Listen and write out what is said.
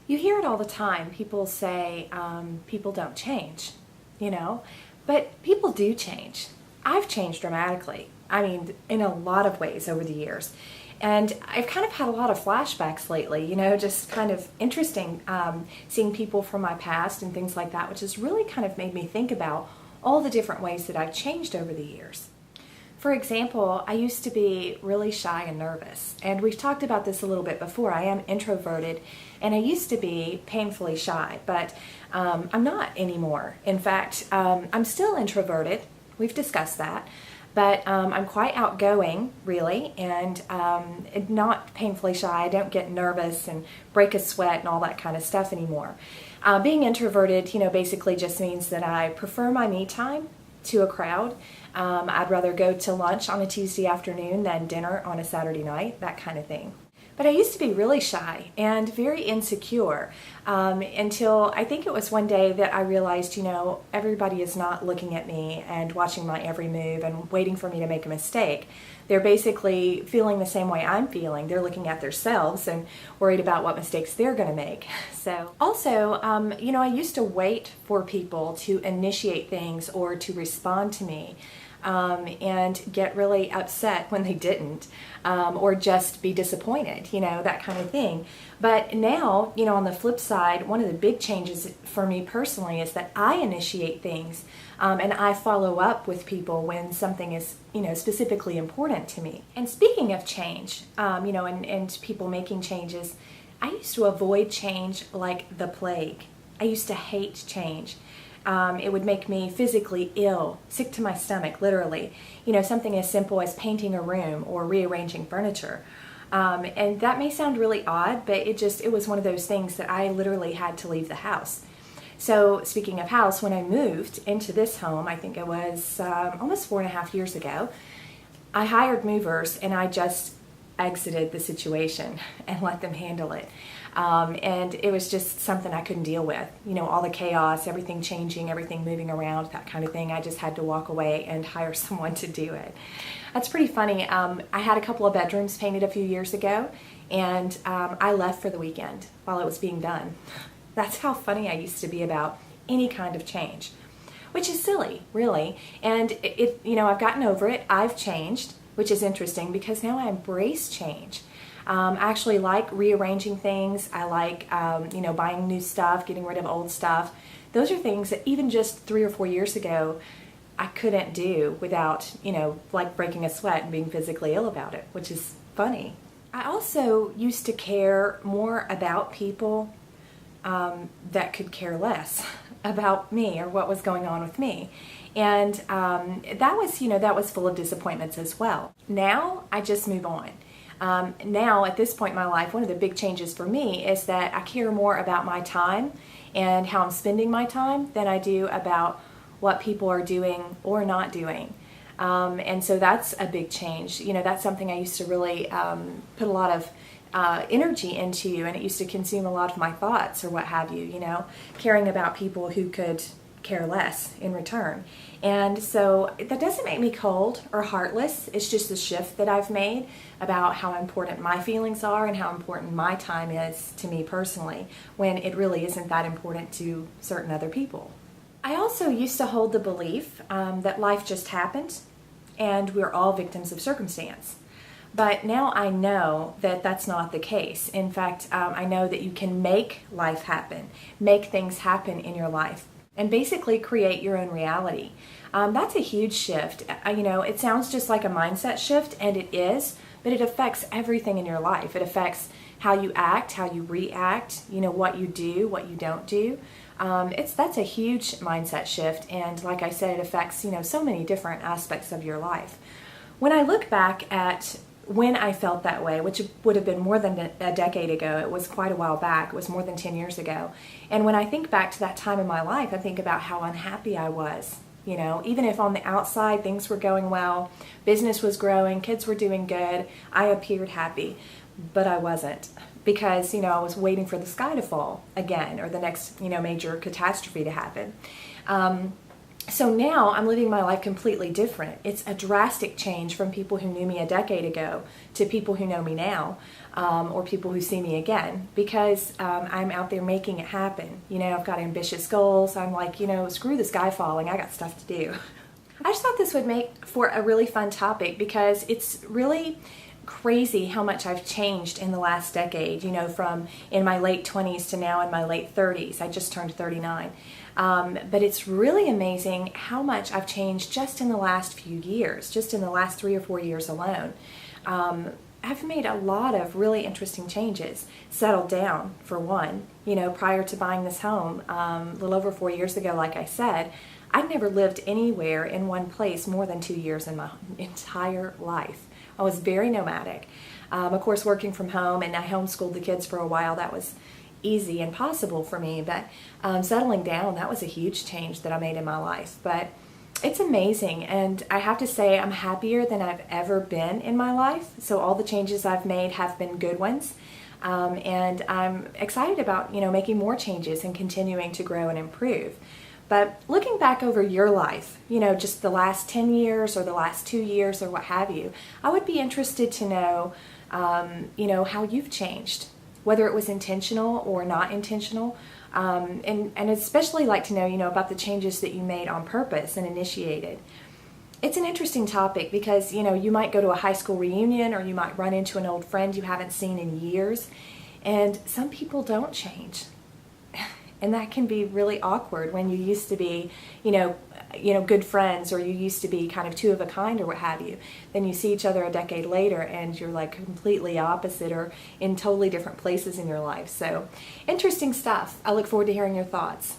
You hear it all the time. People say people don't change, you know, but people do change. I've changed dramatically. I mean, in a lot of ways over the years. And I've kind of had a lot of flashbacks lately, you know, just kind of interesting seeing people from my past and things like that, which has really kind of made me think about all the different ways that I've changed over the years. For example, I used to be really shy and nervous, and we've talked about this a little bit before. I am introverted, and I used to be painfully shy, but I'm not anymore. In fact, I'm still introverted. We've discussed that, but I'm quite outgoing, really, and not painfully shy. I don't get nervous and break a sweat and all that kind of stuff anymore. Being introverted, you know, basically just means that I prefer my me time to a crowd. I'd rather go to lunch on a Tuesday afternoon than dinner on a Saturday night, that kind of thing. But I used to be really shy and very insecure until I think it was one day that I realized, you know, everybody is not looking at me and watching my every move and waiting for me to make a mistake. They're basically feeling the same way I'm feeling. They're looking at themselves and worried about what mistakes they're going to make. So also, you know, I used to wait for people to initiate things or to respond to me. And get really upset when they didn't, or just be disappointed, you know, that kind of thing. But now, you know, on the flip side, one of the big changes for me personally is that I initiate things, and I follow up with people when something is, you know, specifically important to me. And speaking of change, you know, and people making changes, I used to avoid change like the plague. I used to hate change. It would make me physically ill, sick to my stomach, literally. You know, something as simple as painting a room or rearranging furniture. And that may sound really odd, but it was one of those things that I literally had to leave the house. So speaking of house, when I moved into this home, I think it was almost 4.5 years ago, I hired movers and I just exited the situation and let them handle it. And it was just something I couldn't deal with. You know, all the chaos, everything changing, everything moving around, that kind of thing. I just had to walk away and hire someone to do it. That's pretty funny. I had a couple of bedrooms painted a few years ago, and I left for the weekend while it was being done. That's how funny I used to be about any kind of change, which is silly, really. And you know, I've gotten over it. I've changed, which is interesting because now I embrace change. I actually like rearranging things. I like, you know, buying new stuff, getting rid of old stuff. Those are things that even just 3 or 4 years ago, I couldn't do without, you know, like breaking a sweat and being physically ill about it, which is funny. I also used to care more about people that could care less about me or what was going on with me. And that was, you know, that was full of disappointments as well. Now I just move on. Now, at this point in my life, one of the big changes for me is that I care more about my time and how I'm spending my time than I do about what people are doing or not doing. And so that's a big change. You know, that's something I used to really put a lot of energy into, and it used to consume a lot of my thoughts or what have you, you know, caring about people who could care less in return. And so that doesn't make me cold or heartless. It's just a shift that I've made about how important my feelings are and how important my time is to me personally, when it really isn't that important to certain other people. I also used to hold the belief that life just happened and we're all victims of circumstance. But now I know that that's not the case. In fact, I know that you can make life happen, make things happen in your life, and basically create your own reality. That's a huge shift. You know, it sounds just like a mindset shift, and it is, but it affects everything in your life. It affects how you act, how you react, you know, what you do, what you don't do. That's a huge mindset shift, and like I said, it affects, you know, so many different aspects of your life. When I look back at when I felt that way, which would have been more than a decade ago, it was quite a while back, it was more than 10 years ago. And when I think back to that time in my life, I think about how unhappy I was. You know, even if on the outside things were going well, business was growing, kids were doing good, I appeared happy, but I wasn't. Because, you know, I was waiting for the sky to fall again, or the next, you know, major catastrophe to happen. So now I'm living my life completely different. It's a drastic change from people who knew me a decade ago to people who know me now, or people who see me again, because I'm out there making it happen. You know, I've got ambitious goals. I'm like, you know, screw the sky falling. I got stuff to do. I just thought this would make for a really fun topic because it's really crazy how much I've changed in the last decade, you know, from in my late 20s to now in my late 30s. I just turned 39. But it's really amazing how much I've changed just in the last few years, just in the last 3 or 4 years alone. I've made a lot of really interesting changes. Settled down, for one. You know, prior to buying this home, a little over 4 years ago, like I said, I've never lived anywhere in one place more than 2 years in my entire life. I was very nomadic. Of course, working from home, and I homeschooled the kids for a while. That was easy and possible for me, but settling down, that was a huge change that I made in my life. But it's amazing, and I have to say I'm happier than I've ever been in my life. So all the changes I've made have been good ones, and I'm excited about, you know, making more changes and continuing to grow and improve. But looking back over your life, you know, just the last 10 years or the last 2 years or what have you, I would be interested to know, you know, how you've changed, whether it was intentional or not intentional, and especially like to know, you know, about the changes that you made on purpose and initiated. It's an interesting topic because, you know, you might go to a high school reunion or you might run into an old friend you haven't seen in years, and some people don't change. And that can be really awkward when you used to be, you know, good friends, or you used to be kind of two of a kind or what have you. Then you see each other a decade later and you're like completely opposite or in totally different places in your life. So interesting stuff. I look forward to hearing your thoughts.